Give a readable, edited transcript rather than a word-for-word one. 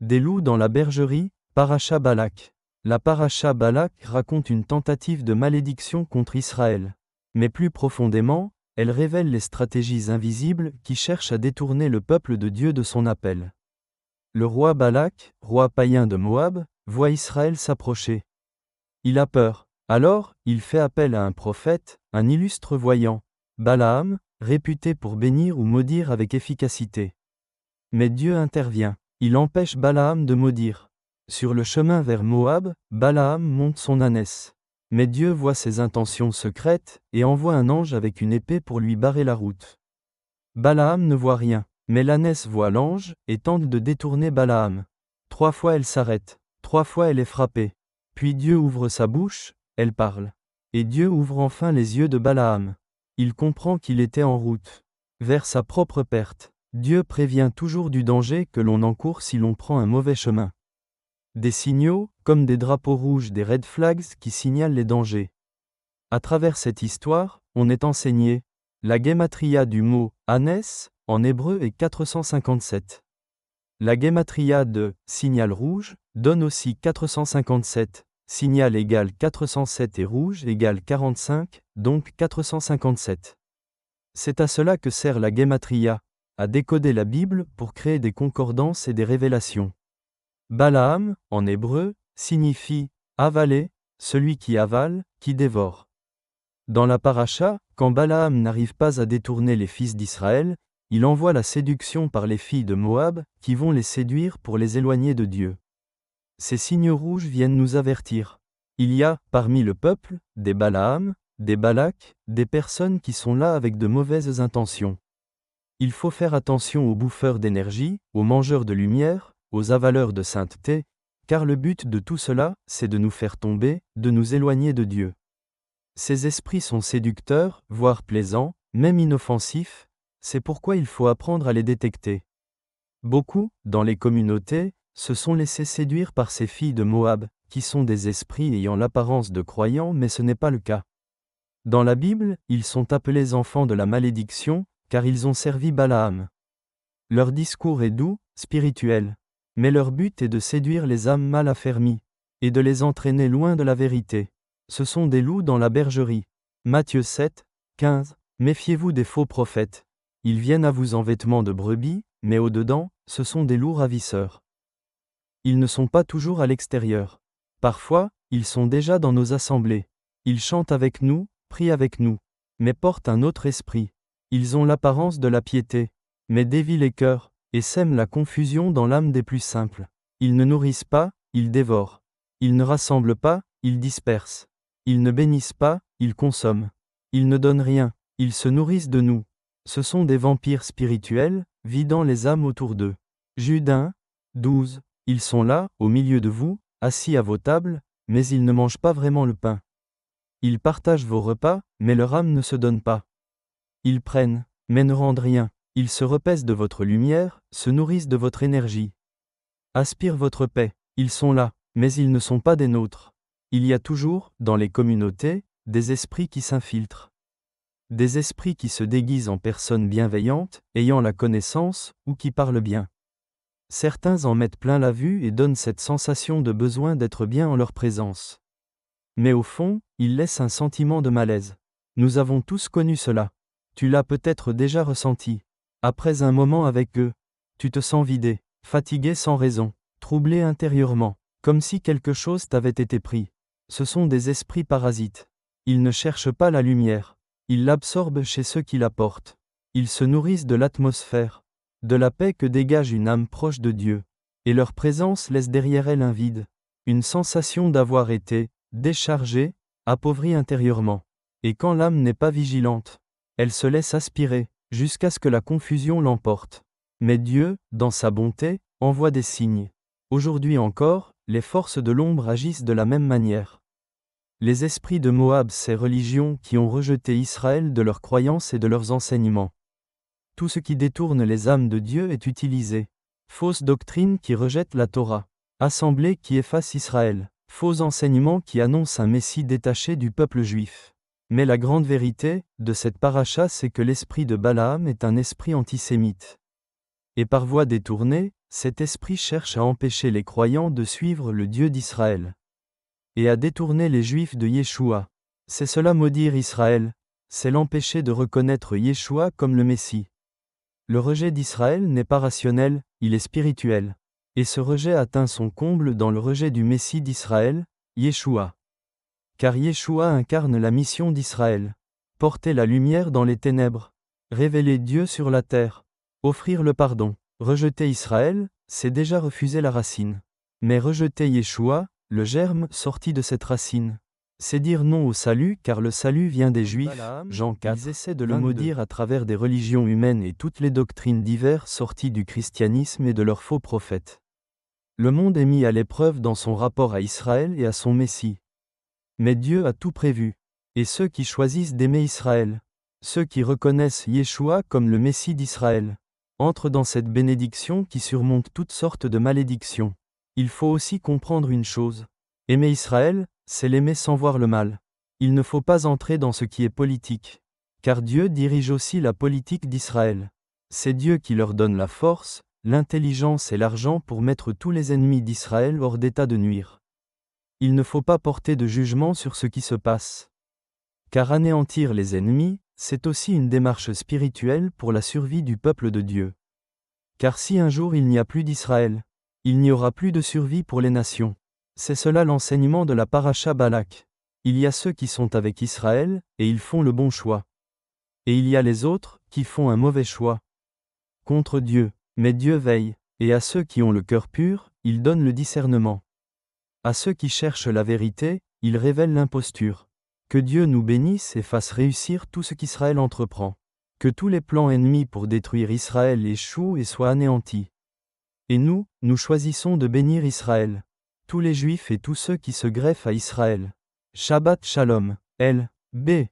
Des loups dans la bergerie, Paracha Balak. La Paracha Balak raconte une tentative de malédiction contre Israël. Mais plus profondément, elle révèle les stratégies invisibles qui cherchent à détourner le peuple de Dieu de son appel. Le roi Balak, roi païen de Moab, voit Israël s'approcher. Il a peur. Alors, il fait appel à un prophète, un illustre voyant, Balaam, réputé pour bénir ou maudire avec efficacité. Mais Dieu intervient. Il empêche Balaam de maudire. Sur le chemin vers Moab, Balaam monte son ânesse. Mais Dieu voit ses intentions secrètes et envoie un ange avec une épée pour lui barrer la route. Balaam ne voit rien, mais l'ânesse voit l'ange et tente de détourner Balaam. 3 fois elle s'arrête, 3 fois elle est frappée. Puis Dieu ouvre sa bouche, elle parle. Et Dieu ouvre enfin les yeux de Balaam. Il comprend qu'il était en route vers sa propre perte. Dieu prévient toujours du danger que l'on encourt si l'on prend un mauvais chemin. Des signaux, comme des drapeaux rouges, des red flags qui signalent les dangers. À travers cette histoire, on est enseigné. La guématria du mot « ânesse » en hébreu est 457. La guématria de « signal rouge » donne aussi 457. Signal égale 407 et rouge égale 45, donc 457. C'est à cela que sert la guématria, à décoder la Bible pour créer des concordances et des révélations. Balaam, en hébreu, signifie « avaler », celui qui avale, qui dévore. Dans la paracha, quand Balaam n'arrive pas à détourner les fils d'Israël, il envoie la séduction par les filles de Moab, qui vont les séduire pour les éloigner de Dieu. Ces signes rouges viennent nous avertir. Il y a, parmi le peuple, des Balaam, des Balak, des personnes qui sont là avec de mauvaises intentions. Il faut faire attention aux bouffeurs d'énergie, aux mangeurs de lumière, aux avaleurs de sainteté, car le but de tout cela, c'est de nous faire tomber, de nous éloigner de Dieu. Ces esprits sont séducteurs, voire plaisants, même inoffensifs, c'est pourquoi il faut apprendre à les détecter. Beaucoup, dans les communautés, se sont laissés séduire par ces filles de Moab, qui sont des esprits ayant l'apparence de croyants mais ce n'est pas le cas. Dans la Bible, ils sont appelés enfants de la malédiction, car ils ont servi Balaam. Leur discours est doux, spirituel. Mais leur but est de séduire les âmes mal affermies, et de les entraîner loin de la vérité. Ce sont des loups dans la bergerie. Matthieu 7, 15. Méfiez-vous des faux prophètes. Ils viennent à vous en vêtements de brebis, mais au-dedans, ce sont des loups ravisseurs. Ils ne sont pas toujours à l'extérieur. Parfois, ils sont déjà dans nos assemblées. Ils chantent avec nous, prient avec nous, mais portent un autre esprit. Ils ont l'apparence de la piété, mais dévient les cœurs, et sèment la confusion dans l'âme des plus simples. Ils ne nourrissent pas, ils dévorent. Ils ne rassemblent pas, ils dispersent. Ils ne bénissent pas, ils consomment. Ils ne donnent rien, ils se nourrissent de nous. Ce sont des vampires spirituels, vidant les âmes autour d'eux. Jude 1, 12. Ils sont là, au milieu de vous, assis à vos tables, mais ils ne mangent pas vraiment le pain. Ils partagent vos repas, mais leur âme ne se donne pas. Ils prennent, mais ne rendent rien. Ils se repaissent de votre lumière, se nourrissent de votre énergie. Aspirent votre paix. Ils sont là, mais ils ne sont pas des nôtres. Il y a toujours, dans les communautés, des esprits qui s'infiltrent. Des esprits qui se déguisent en personnes bienveillantes, ayant la connaissance, ou qui parlent bien. Certains en mettent plein la vue et donnent cette sensation de besoin d'être bien en leur présence. Mais au fond, ils laissent un sentiment de malaise. Nous avons tous connu cela. Tu l'as peut-être déjà ressenti. Après un moment avec eux, tu te sens vidé, fatigué sans raison, troublé intérieurement, comme si quelque chose t'avait été pris. Ce sont des esprits parasites. Ils ne cherchent pas la lumière. Ils l'absorbent chez ceux qui la portent. Ils se nourrissent de l'atmosphère, de la paix que dégage une âme proche de Dieu. Et leur présence laisse derrière elle un vide, une sensation d'avoir été déchargée, appauvrie intérieurement. Et quand l'âme n'est pas vigilante, elle se laisse aspirer, jusqu'à ce que la confusion l'emporte. Mais Dieu, dans sa bonté, envoie des signes. Aujourd'hui encore, les forces de l'ombre agissent de la même manière. Les esprits de Moab, ces religions qui ont rejeté Israël de leurs croyances et de leurs enseignements. Tout ce qui détourne les âmes de Dieu est utilisé. Fausse doctrine qui rejette la Torah. Assemblée qui efface Israël. Faux enseignements qui annoncent un Messie détaché du peuple juif. Mais la grande vérité de cette paracha, c'est que l'esprit de Balaam est un esprit antisémite. Et par voie détournée, Cet esprit cherche à empêcher les croyants de suivre le Dieu d'Israël et à détourner les Juifs de Yeshua. C'est cela maudire Israël, c'est l'empêcher de reconnaître Yeshua comme le Messie. Le rejet d'Israël n'est pas rationnel, il est spirituel. Et ce rejet atteint son comble dans le rejet du Messie d'Israël, Yeshua. Car Yeshua incarne la mission d'Israël. Porter la lumière dans les ténèbres. Révéler Dieu sur la terre. Offrir le pardon. Rejeter Israël, c'est déjà refuser la racine. Mais rejeter Yeshua, le germe sorti de cette racine, c'est dire non au salut car le salut vient des Juifs. Jean 4, ils essaient de le 22. maudire à travers des religions humaines et toutes les doctrines diverses sorties du christianisme et de leurs faux prophètes. Le monde est mis à l'épreuve dans son rapport à Israël et à son Messie. Mais Dieu a tout prévu. Et ceux qui choisissent d'aimer Israël, ceux qui reconnaissent Yeshua comme le Messie d'Israël, entrent dans cette bénédiction qui surmonte toutes sortes de malédictions. Il faut aussi comprendre une chose. Aimer Israël, c'est l'aimer sans voir le mal. Il ne faut pas entrer dans ce qui est politique. Car Dieu dirige aussi la politique d'Israël. C'est Dieu qui leur donne la force, l'intelligence et l'argent pour mettre tous les ennemis d'Israël hors d'état de nuire. Il ne faut pas porter de jugement sur ce qui se passe. Car anéantir les ennemis, c'est aussi une démarche spirituelle pour la survie du peuple de Dieu. Car si un jour il n'y a plus d'Israël, il n'y aura plus de survie pour les nations. C'est cela l'enseignement de la paracha Balak. Il y a ceux qui sont avec Israël, et ils font le bon choix. Et il y a les autres, qui font un mauvais choix. Contre Dieu, mais Dieu veille, et à ceux qui ont le cœur pur, il donne le discernement. À ceux qui cherchent la vérité, il révèle l'imposture. Que Dieu nous bénisse et fasse réussir tout ce qu'Israël entreprend. Que tous les plans ennemis pour détruire Israël échouent et soient anéantis. Et nous choisissons de bénir Israël. Tous les Juifs et tous ceux qui se greffent à Israël. Shabbat Shalom. L. B.